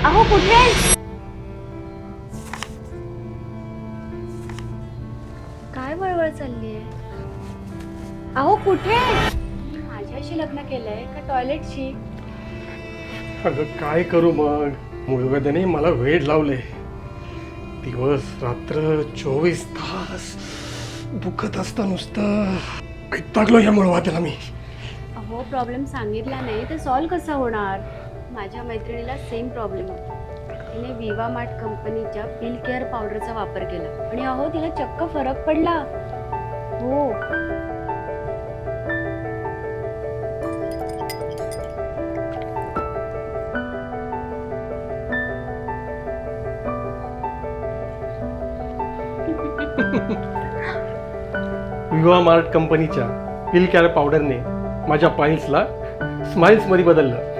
अहो कुठे? काय वळवळ चालली आहे? अहो कुठे? माझ्याशी लग्न केलंय का टॉयलेटशी? अगं काय करू मग, मुलगाने मला वेड लावले. दिवस रात्र 24 तास दुखत असतं नुसतं. वैतागलो या मुळवाद्याला मी. अहो प्रॉब्लेम सांगितला नाही तर सॉल्व्ह कसा होणार? माझ्या मैत्रिणीला सेम प्रॉब्लेम होता. तिने विवा मार्ट कंपनीच्या पिल केअर पावडरचा वापर केला आणि अहो तिला चक्क फरक पडला. हो. विवा मार्ट कंपनीच्या पिल केअर पावडरने माझ्या पाईल्सला स्माइल्समध्ये बदललं.